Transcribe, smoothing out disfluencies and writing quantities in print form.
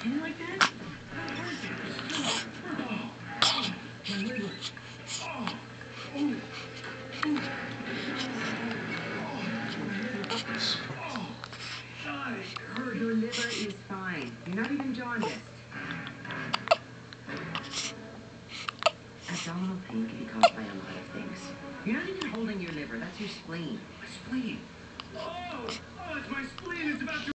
You like that? My liver. Your liver is fine. You're not even jaundiced. Abdominal pain can be caused by a lot of things. You're not even holding your liver. That's your spleen. My spleen. Oh, it's my spleen. It's about to